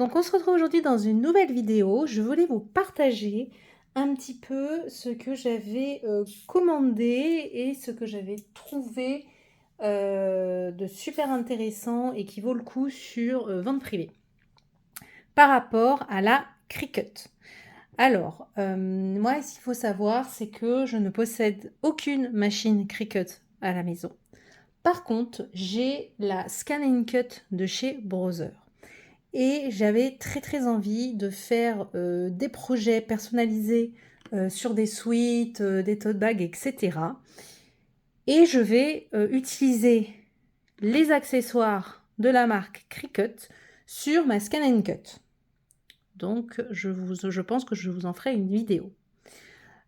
Donc on se retrouve aujourd'hui dans une nouvelle vidéo. Je voulais vous partager un petit peu ce que j'avais commandé et ce que j'avais trouvé de super intéressant et qui vaut le coup sur vente privée par rapport à la Cricut. Alors, moi, ce qu'il faut savoir, c'est que je ne possède aucune machine Cricut à la maison. Par contre, j'ai la Scan & Cut de chez Brother. Et j'avais très envie de faire des projets personnalisés sur des suites, des tote bags, etc. Et je vais utiliser les accessoires de la marque Cricut sur ma Scan & Cut. Donc je pense que je vous en ferai une vidéo.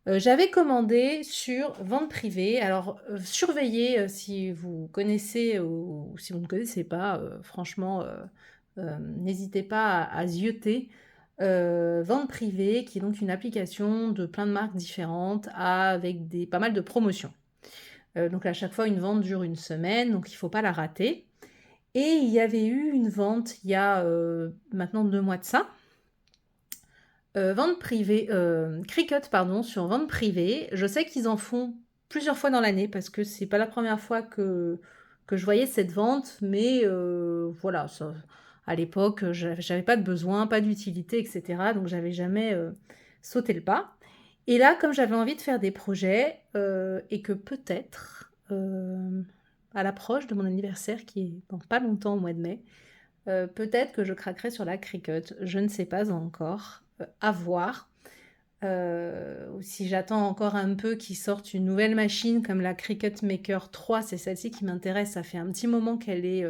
J'avais commandé sur vente privée. Alors surveillez si vous connaissez ou si vous ne connaissez pas, franchement, n'hésitez pas à zioter. Vente privée, qui est donc une application de plein de marques différentes avec pas mal de promotions. Donc à chaque fois, une vente dure une semaine, donc il ne faut pas la rater. Et il y avait eu une vente il y a maintenant 2 mois de ça. Vente privée, Cricut, pardon, sur vente privée. Je sais qu'ils en font plusieurs fois dans l'année parce que c'est pas la première fois que je voyais cette vente, mais voilà, ça, à l'époque, j'avais pas de besoin, pas d'utilité, etc. Donc j'avais jamais sauté le pas. Et là, comme j'avais envie de faire des projets et que peut-être, à l'approche de mon anniversaire qui est dans pas longtemps au mois de mai, peut-être que je craquerai sur la Cricut, je ne sais pas encore, à voir. Si j'attends encore un peu qu'ils sortent une nouvelle machine comme la Cricut Maker 3, c'est celle-ci qui m'intéresse, ça fait un petit moment qu'elle est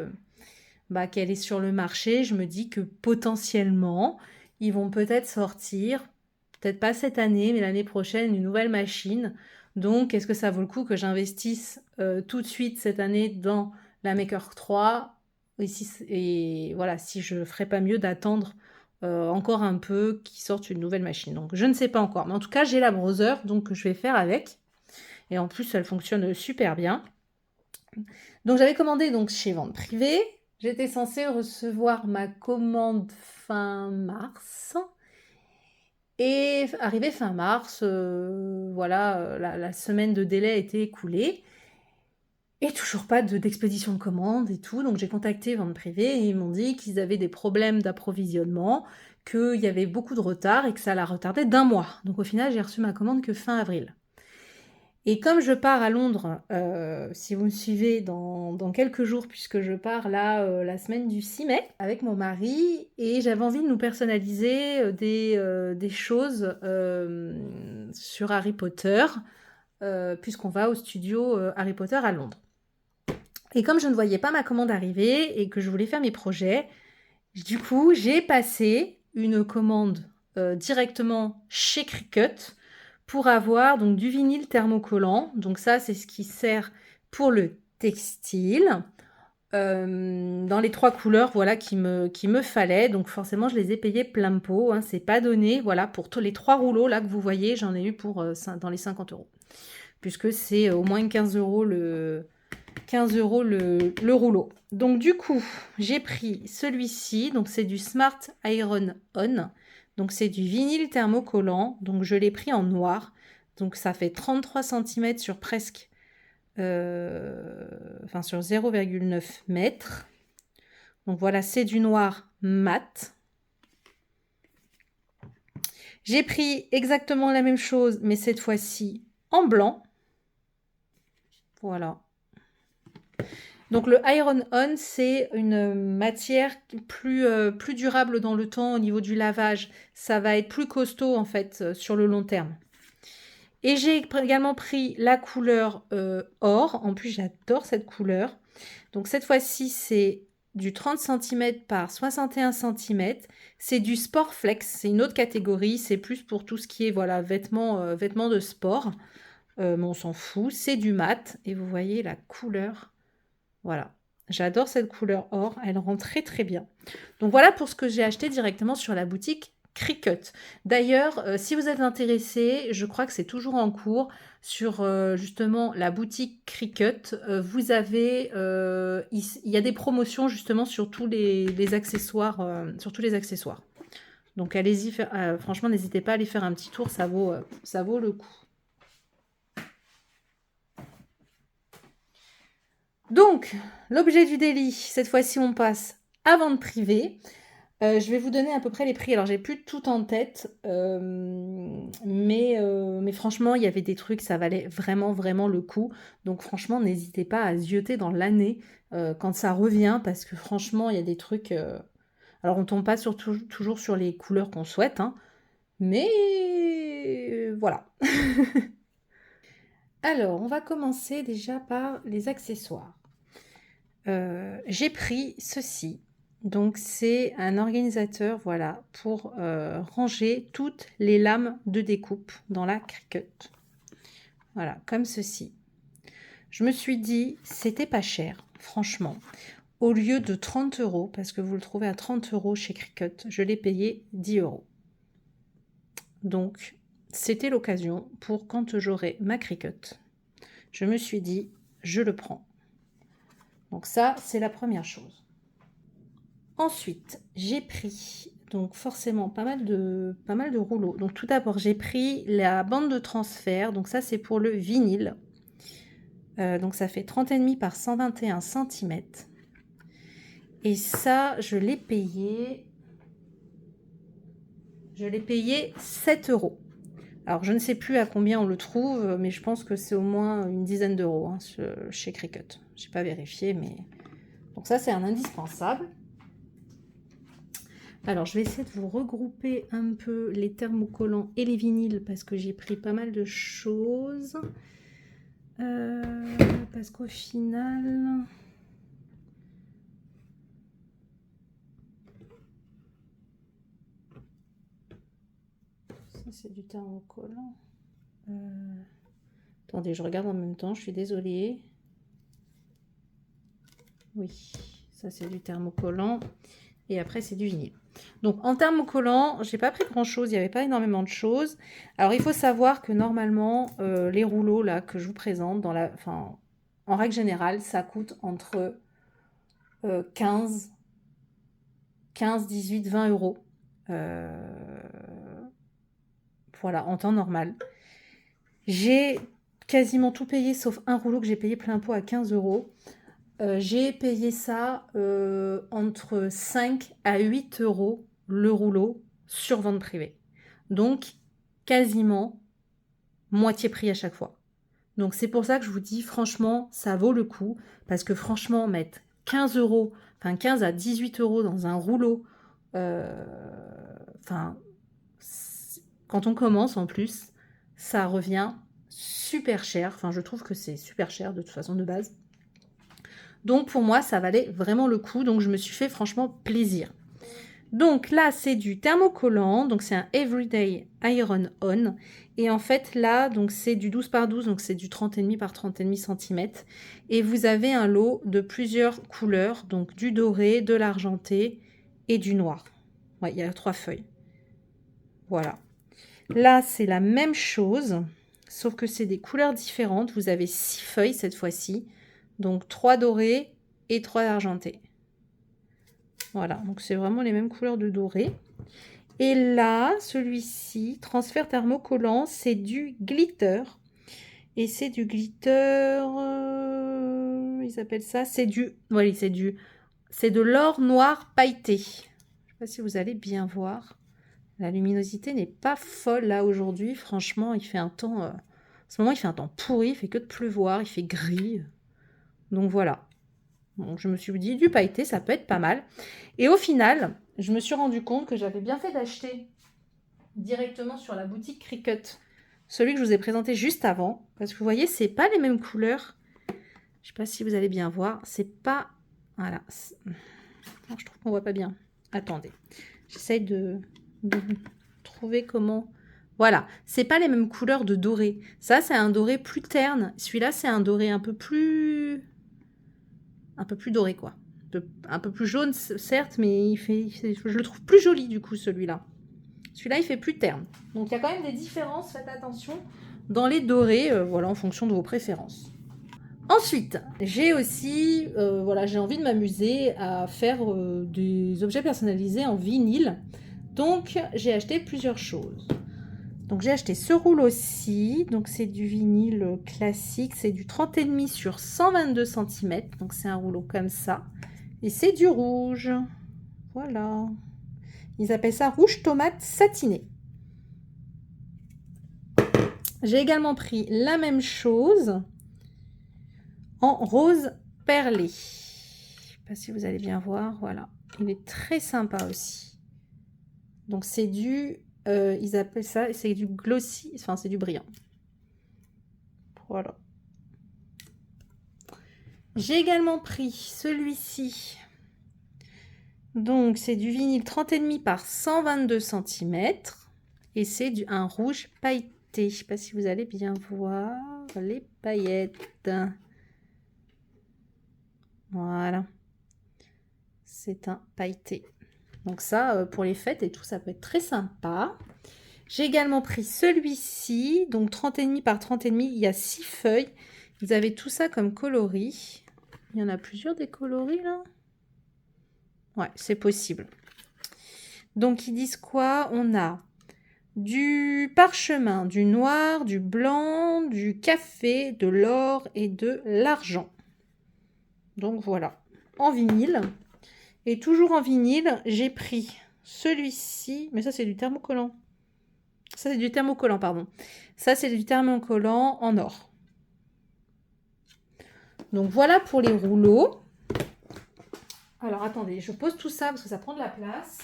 sur le marché, je me dis que potentiellement, ils vont peut-être sortir, peut-être pas cette année, mais l'année prochaine, une nouvelle machine. Donc, est-ce que ça vaut le coup que j'investisse tout de suite cette année dans la Maker 3 et voilà, si je ferais pas mieux d'attendre encore un peu qu'ils sortent une nouvelle machine. Donc, je ne sais pas encore. Mais en tout cas, j'ai la Brother, donc je vais faire avec. Et en plus, elle fonctionne super bien. Donc, j'avais commandé donc chez Vente Privée. J'étais censée recevoir ma commande fin mars. Et arrivé fin mars, voilà, la semaine de délai était écoulée. Et toujours pas d'expédition de commande et tout. Donc j'ai contacté Vente Privée et ils m'ont dit qu'ils avaient des problèmes d'approvisionnement, qu'il y avait beaucoup de retard et que ça la retardait d'1 mois. Donc au final, j'ai reçu ma commande que fin avril. Et comme je pars à Londres, si vous me suivez dans quelques jours, puisque je pars là la semaine du 6 mai avec mon mari, et j'avais envie de nous personnaliser des choses sur Harry Potter, puisqu'on va au studio Harry Potter à Londres. Et comme je ne voyais pas ma commande arriver et que je voulais faire mes projets, du coup, j'ai passé une commande directement chez Cricut pour avoir donc du vinyle thermocollant. Donc ça, c'est ce qui sert pour le textile. Dans les 3 couleurs, voilà, qui me fallait. Donc forcément, je les ai payés plein pot. Hein, c'est pas donné. Voilà, pour tous les 3 rouleaux là que vous voyez, j'en ai eu pour dans les 50 €. Puisque c'est au moins 15 € le rouleau. Donc du coup, j'ai pris celui-ci. Donc c'est du Smart Iron On. Donc c'est du vinyle thermocollant. Donc je l'ai pris en noir. Donc ça fait 33 cm sur presque... sur 0,9 mètres. Donc voilà, c'est du noir mat. J'ai pris exactement la même chose, mais cette fois-ci en blanc. Voilà. Donc le Iron On, c'est une matière plus durable dans le temps au niveau du lavage. Ça va être plus costaud en fait sur le long terme. Et j'ai également pris la couleur or. En plus, j'adore cette couleur. Donc cette fois-ci, c'est du 30 cm par 61 cm. C'est du Sport Flex. C'est une autre catégorie. C'est plus pour tout ce qui est voilà, vêtements de sport. Mais on s'en fout. C'est du mat. Et vous voyez la couleur. Voilà, j'adore cette couleur or, elle rend très bien. Donc voilà pour ce que j'ai acheté directement sur la boutique Cricut. D'ailleurs, si vous êtes intéressé, je crois que c'est toujours en cours sur, justement la boutique Cricut. Vous avez, il y a des promotions justement sur tous les accessoires, sur tous les accessoires. Donc allez-y, franchement, n'hésitez pas à aller faire un petit tour, ça vaut le coup. Donc, l'objet du délit, cette fois-ci, on passe à vente privée. Je vais vous donner à peu près les prix. Alors, j'ai plus tout en tête, mais franchement, il y avait des trucs, ça valait vraiment, vraiment le coup. Donc, franchement, n'hésitez pas à zioter dans l'année quand ça revient, parce que franchement, il y a des trucs. Alors, on tombe pas toujours sur les couleurs qu'on souhaite, hein, mais voilà. Alors, on va commencer déjà par les accessoires. J'ai pris ceci. Donc, c'est un organisateur, voilà, pour ranger toutes les lames de découpe dans la Cricut. Voilà, comme ceci. Je me suis dit, c'était pas cher, franchement. Au lieu de 30 €, parce que vous le trouvez à 30 € chez Cricut, je l'ai payé 10 €. Donc, c'était l'occasion pour quand j'aurai ma Cricut. Je me suis dit, je le prends. Donc ça, c'est la première chose. Ensuite, j'ai pris donc forcément pas mal de rouleaux. Donc tout d'abord, j'ai pris la bande de transfert. Donc ça, c'est pour le vinyle. Donc ça fait 30,5 par 121 cm. Et ça, je l'ai payé 7 €. Alors, je ne sais plus à combien on le trouve, mais je pense que c'est au moins une dizaine d'euros hein, chez Cricut. Je n'ai pas vérifié, mais... Donc ça, c'est un indispensable. Alors, je vais essayer de vous regrouper un peu les thermocollants et les vinyles parce que j'ai pris pas mal de choses. Parce qu'au final... Ça, c'est du thermocollant. Attendez, je regarde en même temps, je suis désolée. Oui, ça, c'est du thermocollant. Et après, c'est du vinyle. Donc, en thermocollant, j'ai pas pris grand-chose. Il n'y avait pas énormément de choses. Alors, il faut savoir que normalement, les rouleaux là que je vous présente, en règle générale, ça coûte entre 15, 18, 20 €. Voilà, en temps normal. J'ai quasiment tout payé, sauf un rouleau que j'ai payé plein pot à 15 €. J'ai payé ça entre 5 à 8 € le rouleau sur vente privée. Donc, quasiment moitié prix à chaque fois. Donc, c'est pour ça que je vous dis, franchement, ça vaut le coup. Parce que franchement, mettre 15 €, enfin 15 à 18 € dans un rouleau, quand on commence en plus, ça revient super cher. Enfin, je trouve que c'est super cher de toute façon de base. Donc pour moi, ça valait vraiment le coup. Donc je me suis fait franchement plaisir. Donc là, c'est du thermocollant. Donc c'est un Everyday Iron On. Et en fait, là, donc c'est du 12 par 12. Donc c'est du 30,5 par 30,5 cm. Et vous avez un lot de plusieurs couleurs. Donc du doré, de l'argenté et du noir. Ouais, il y a 3 feuilles. Voilà. Là, c'est la même chose. Sauf que c'est des couleurs différentes. Vous avez 6 feuilles cette fois-ci. Donc 3 dorés et 3 argentés. Voilà, donc c'est vraiment les mêmes couleurs de doré. Et là, celui-ci, transfert thermocollant, c'est du glitter. Et c'est du glitter, ils appellent ça, c'est du, voilà, c'est de l'or noir pailleté. Je ne sais pas si vous allez bien voir. La luminosité n'est pas folle là aujourd'hui. Franchement, il fait un temps, en ce moment, il fait un temps pourri, il fait que de pleuvoir, il fait gris. Donc voilà. Donc je me suis dit, du pailleté, ça peut être pas mal. Et au final, je me suis rendu compte que j'avais bien fait d'acheter directement sur la boutique Cricut celui que je vous ai présenté juste avant. Parce que vous voyez, c'est pas les mêmes couleurs. Je sais pas si vous allez bien voir. C'est pas... Voilà. Alors, je trouve qu'on voit pas bien. Attendez. J'essaye de trouver comment... Voilà. C'est pas les mêmes couleurs de doré. Ça, c'est un doré plus terne. Celui-là, c'est un doré un peu plus doré, quoi. Un peu plus jaune, certes, mais je le trouve plus joli, du coup, celui-là. Celui-là, il fait plus terne. Donc, il y a quand même des différences, faites attention, dans les dorés, voilà, en fonction de vos préférences. Ensuite, j'ai aussi, voilà, j'ai envie de m'amuser à faire des objets personnalisés en vinyle. Donc, j'ai acheté plusieurs choses. Donc, j'ai acheté ce rouleau-ci. Donc, c'est du vinyle classique. C'est du 30,5 sur 122 cm. Donc, c'est un rouleau comme ça. Et c'est du rouge. Voilà. Ils appellent ça rouge tomate satiné. J'ai également pris la même chose en rose perlé. Je ne sais pas si vous allez bien voir. Voilà. Il est très sympa aussi. Donc, c'est du... ils appellent ça... C'est du glossy. Enfin, c'est du brillant. Voilà. J'ai également pris celui-ci. Donc, c'est du vinyle 30,5 par 122 cm. Et c'est un rouge pailleté. Je ne sais pas si vous allez bien voir les paillettes. Voilà. C'est un pailleté. Donc ça, pour les fêtes et tout, ça peut être très sympa. J'ai également pris celui-ci. Donc 30,5 par 30,5. Il y a 6 feuilles. Vous avez tout ça comme coloris. Il y en a plusieurs des coloris là. Ouais, c'est possible. Donc ils disent quoi? On a du parchemin, du noir, du blanc, du café, de l'or et de l'argent. Donc voilà, en vinyle. Et toujours en vinyle, j'ai pris celui-ci, mais ça c'est du thermocollant. Ça c'est du thermocollant, pardon. Ça c'est du thermocollant en or. Donc voilà pour les rouleaux. Alors attendez, je pose tout ça parce que ça prend de la place.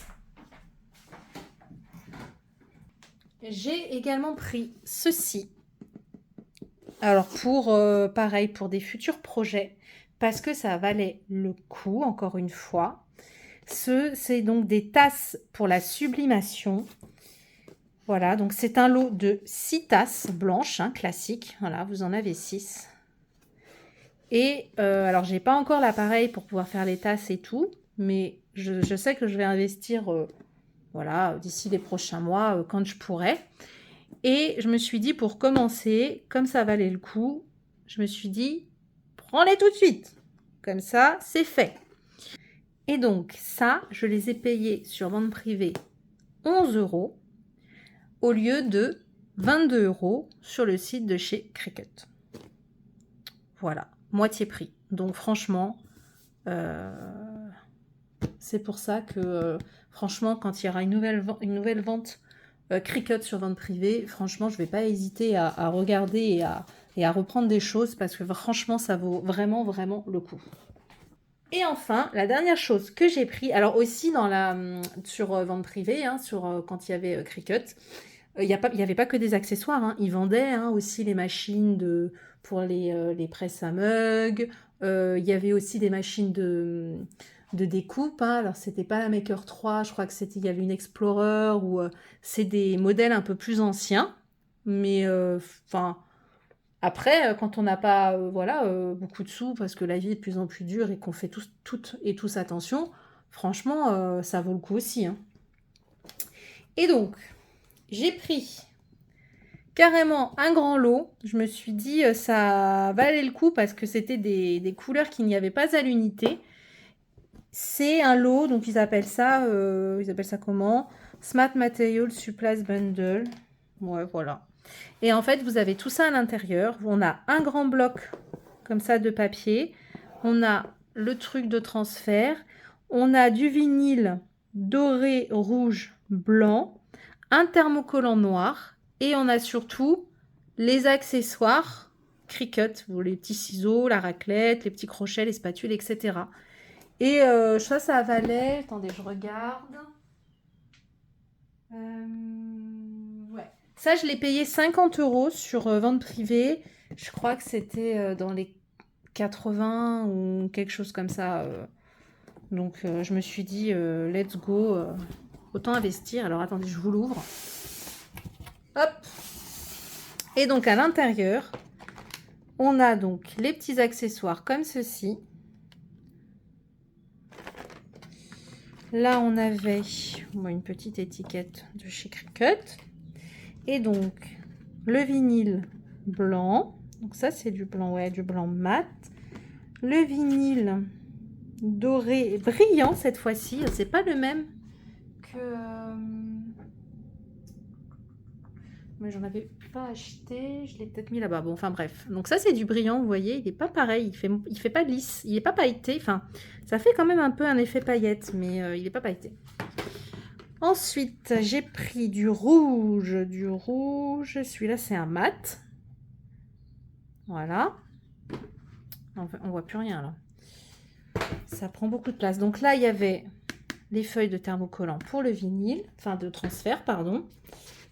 J'ai également pris ceci. Alors pour, pareil, pour des futurs projets, parce que ça valait le coup, encore une fois. C'est donc des tasses pour la sublimation. Voilà, donc c'est un lot de 6 tasses blanches, hein, classiques. Voilà, vous en avez 6. Et alors, j'ai pas encore l'appareil pour pouvoir faire les tasses et tout, mais je sais que je vais investir voilà, d'ici les prochains mois, quand je pourrai. Et je me suis dit, pour commencer, comme ça valait le coup, je me suis dit, prends-les tout de suite. Comme ça, c'est fait. Et donc, ça, je les ai payés sur vente privée 11 € au lieu de 22 € sur le site de chez Cricut. Voilà, moitié prix. Donc, franchement, c'est pour ça que, franchement, quand il y aura une nouvelle vente Cricut sur vente privée, franchement, je ne vais pas hésiter à regarder et à reprendre des choses parce que franchement, ça vaut vraiment, vraiment le coup. Et enfin, la dernière chose que j'ai pris, alors aussi sur vente privée, hein, quand il y avait Cricut, il n'y avait pas que des accessoires, hein, ils vendaient hein, aussi les machines pour les presses à mug, il y avait aussi des machines de découpe, hein. Alors c'était pas la Maker 3, je crois que il y avait une Explorer, ou c'est des modèles un peu plus anciens, mais enfin... Après, quand on n'a pas voilà, beaucoup de sous, parce que la vie est de plus en plus dure et qu'on fait toutes et tous attention, franchement, ça vaut le coup aussi. Hein. Et donc, j'ai pris carrément un grand lot. Je me suis dit, ça valait le coup parce que c'était des couleurs qu'il n'y avait pas à l'unité. C'est un lot, donc ils appellent ça comment? Smart Material Supplies Bundle. Ouais, voilà. Et en fait, vous avez tout ça à l'intérieur. On a un grand bloc comme ça de papier. On a le truc de transfert. On a du vinyle doré, rouge, blanc. Un thermocollant noir. Et on a surtout les accessoires Cricut. Les petits ciseaux, la raclette, les petits crochets, les spatules, etc. Et ça valait... Attendez, je regarde. Ouais. Ça, je l'ai payé 50 € sur vente privée. Je crois que c'était dans les 80 ou quelque chose comme ça. Donc, je me suis dit, let's go. Autant investir. Alors, attendez, je vous l'ouvre. Hop. Et donc, à l'intérieur, on a donc les petits accessoires comme ceci. Là, on avait une petite étiquette de chez Cricut. Et donc, le vinyle blanc. Donc ça, c'est du blanc, ouais, du blanc mat. Le vinyle doré brillant cette fois-ci. C'est pas le même que... mais j'en avais pas acheté. Je l'ai peut-être mis là-bas. Bon, enfin bref. Donc ça, c'est du brillant, vous voyez. Il est pas pareil. Il fait pas lisse. Il est pas pailleté. Enfin, ça fait quand même un peu un effet paillette, mais il est pas pailleté. Ensuite, j'ai pris du rouge. Celui-là, c'est un mat. Voilà. On voit plus rien là. Ça prend beaucoup de place. Donc là, il y avait les feuilles de thermocollant pour le vinyle, enfin de transfert, pardon.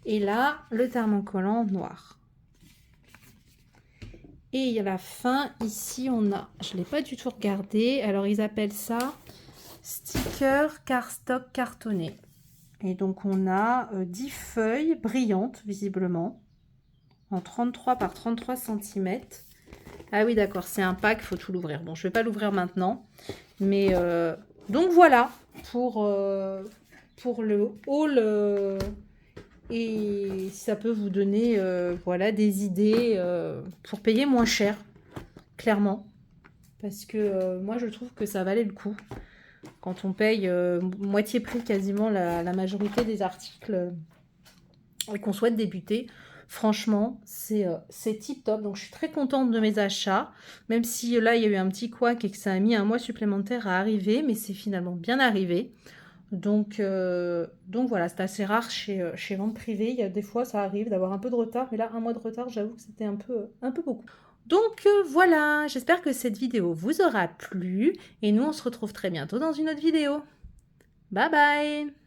Et là, le thermocollant noir. Et à la fin, ici, on a, je ne l'ai pas du tout regardé, alors ils appellent ça sticker cardstock cartonné. Et donc, on a 10 feuilles brillantes, visiblement, en 33 par 33 cm. Ah oui, d'accord, c'est un pack, il faut tout l'ouvrir. Bon, je ne vais pas l'ouvrir maintenant. Mais donc voilà, pour le haul. Et ça peut vous donner voilà, des idées pour payer moins cher, clairement. Parce que moi, je trouve que ça valait le coup. Quand on paye moitié prix quasiment la majorité des articles et qu'on souhaite débuter, franchement, c'est tip top. Donc, je suis très contente de mes achats. Même si là, il y a eu un petit couac et que ça a mis un mois supplémentaire à arriver. Mais c'est finalement bien arrivé. Donc voilà, c'est assez rare chez Vente Privée. Il y a des fois, ça arrive d'avoir un peu de retard. Mais là, un mois de retard, j'avoue que c'était un peu beaucoup. Donc voilà, j'espère que cette vidéo vous aura plu. Et nous, on se retrouve très bientôt dans une autre vidéo. Bye bye!